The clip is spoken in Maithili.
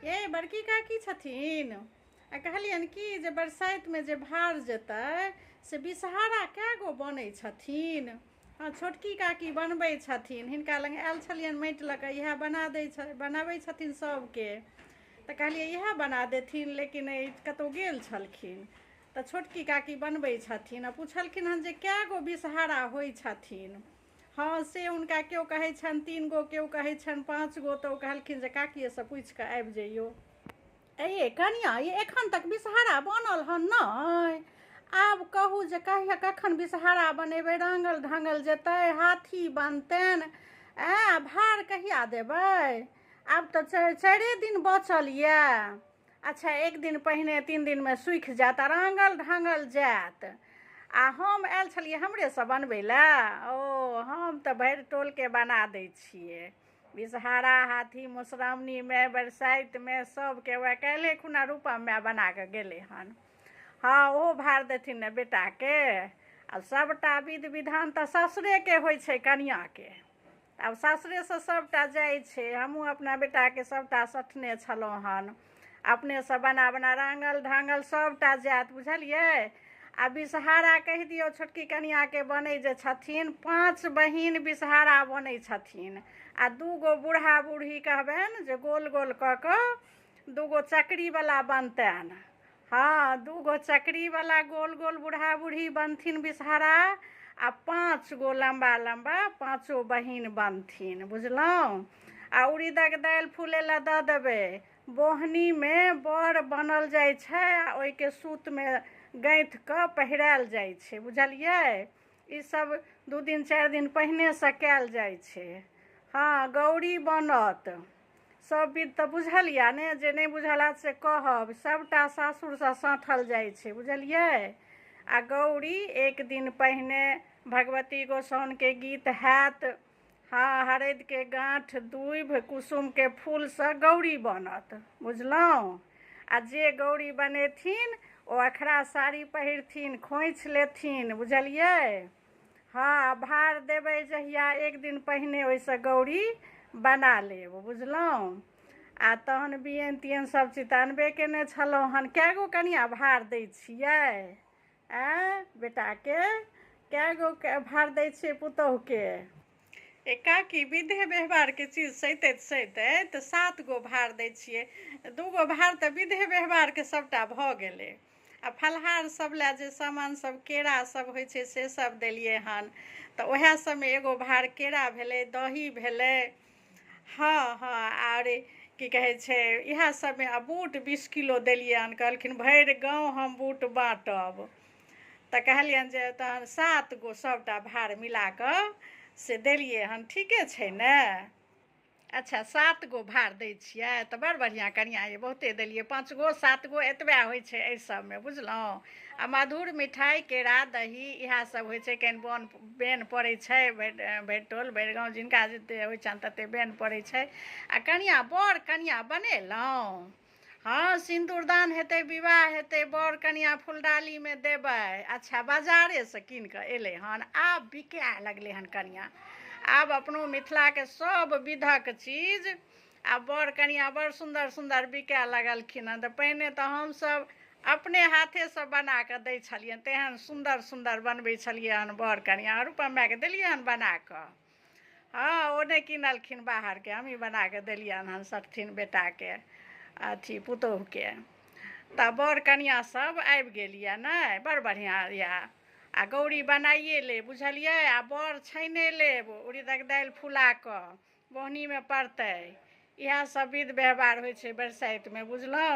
ये बड़की काकी छथिन आ कहलियनि कि जे बरसाइतमे जे भार जेतै से बिषहारा कए गो बनै छथिन। हाँ, छोटकी काकी बनबै छथिन, हिनका लग आयल छलियनि माटि लऽ कऽ, इएह बनाबै छथिन सभके। तऽ कहलिए इएह बना देथिन, लेकिन कतहु गेल छलखिन तऽ छोटकी काकी बनबै छथिन आ पुछलखिन हन जे कए गो बिषहारा होइ छथिन। हाँ, से हुनका केओ कहै छनि 3 गो, केओ कहै छनि 5 गो, तऽ ओ कहलखिन जे काकिएसँ पूछि कऽ आबि जइयौ। ये कनिया, ये एखन तक बिषहारा बनल हन नहि? आब कहू जे कखन बिषहारा बनेबै, राङ्गल ढाङ्गल जेतै, हाथी बनतनि, भार कहिया देबै? आब तऽ 4 दिन बचल यऽ। अच्छा, 1 दिन पहिने 3 दिनमे सूखि जायत आ राङ्गल ढाङ्गल जायत। आ हम आयल छलियै हमरेसँ बनबै लए। हम तऽ भरि टोलके बना दै छियै, बिषहारा, हाथी, मधुश्रावणीमे, बरसाइतमे, सबके। वएह काल्हि खुना रूपा माय बना कऽ गेलै हन। हाँ, ओहो भार देथिन ने बेटाके। आ सबटा विध विधान तऽ ससुरेके होइ छै कनियाँके। आब सासुरेसँ सबटा जाइ छै। हमहूँ अपना बेटाके सबटा सठने छलहुँ हन, अपनेसँ बना बना राङ्गल ढाङ्गल सबटा जायत, बुझलियै। आ बिषहारा कहि दियौ छोटकी कनियाँके बनै जे छथिन, 5 बहिन बिषहारा बनै छथिन। आ 2 गो बूढ़ा बूढ़ी कहबनि जे गोल गोल कऽ कऽ 2 गो चक्रीवला बनतनि। हाँ, 2 गो चक्रीवला गोल गोल बूढ़ा बूढ़ी बनथिन बिषहारा। आ 5 गो लम्बा लम्बा 5 बहिन बनथिन, बुझलहुँ। आ उड़ीदक दालि फूलै लए दऽ देबै। बोहनीमे बर बनल जाइ छै आ ओहिके सूतमे गैँथ कऽ पहिरायल जाइ छै, बुझलियै। ई सब 2 दिन 4 दिन पहिनेसँ कयल जाइ छै। हाँ, गौरी बनत। सब विध तऽ बुझल यऽ ने, जे नहि बुझल हैत से कहब। सबटा सासुरसँ साँठल जाइ छै, बुझलियै। आ गौरी 1 दिन पहिने भगवती गोसाउनिके गीत हैत। हाँ, हरदिके गाँठ, दूभि, कुसुमके फूलसँ गौरी बनत, बुझलहुँ। आ जे गौरी बनेथिन ओ अखरा साड़ी पहिरथिन, खोइछ लेथिन, बुझलियै। हाँ, भार देबै जहिया 1 दिन पहिने ओहिसँ गौरी बना लेब, बुझलहुँ। आ तहन बियैन तियैन सब चीज तऽ अनबे केने छलहुँ हन। कए गो कनिया भार दै छियै? बेटाके कए गो भार दै छियै पुतहुके? काकी, विधे व्यवहारके चीज सैतैत 7 गो भार दै छियै। 2 गो भार तऽ विधे व्यवहारके सबटा भऽ गेलै। आ फलहार सब लए जे सामान सब, केरा सब होइ छै से सब देलियै हन। तऽ ओएह सबमे 1 गो भार केरा भेलै, दही भेलै। हाँ हाँ, और की कहै छै, इएह सबमे। आ बूट 20 किलो देलियै हन, कहलखिन भरि गाँव हम बूट बाँटब। तऽ कहलियनि जे तहन 7 गो सबटा भार मिला कऽ से देलियै हन, ठीके छै ने। अच्छा, 7 गो भार दै छियै तऽ बड़ बढ़िआँ कनिया, ये बहुते देलियै। 5 गो 7 गो एतबे होइ छै एहि सबमे, बुझलहुँ। आ मधुर मिठाइ, केरा, दही, इएह सब होइ छै। कनि बेन पड़ै छै, भरि टोल भरि गाँव जिनका जते होइ छनि तते बेन पड़ै छै। आ कनिया, बड़ कनिया बनेलहुँ। हाँ, सिन्दूरदान हेतै, विवाह हेतै, बड़ कनिया फुलडालीमे देबै। अच्छा, बाजारेसँ कीन कऽ एलै हन, आब बिकाय लगलै हन कनिया। आब अपनो मिथिलाके सब विधक चीज आब बड़ कनिया बड़ सुन्दर सुन्दर बिकाय लगलखिन हन। तऽ पहिने तऽ हमसब अपने हाथेसँ बना कऽ दै छलियनि, तेहन सुन्दर सुन्दर बनबै छलियै हन बड़ कनिया। रूपा मायके देलियै हन बना कऽ। हाँ, ओ नहि किनलखिन बाहरके, हमही बना कऽ देलियनि हन, सठथिन बेटाके, अथी पुतहुके। तऽ बड़ कनिया सब आबि गेल यऽ ने, बड़ बढ़िआँ यऽ। आ गौरी बनाइए लेब, बुझलियै। आ बड़ छानिए लेब, उड़ीदक दालि फुला कऽ बोहनीमे पड़तै। इएह सब विध व्यवहार होइ छै बरसाइतमे, बुझलहुँ।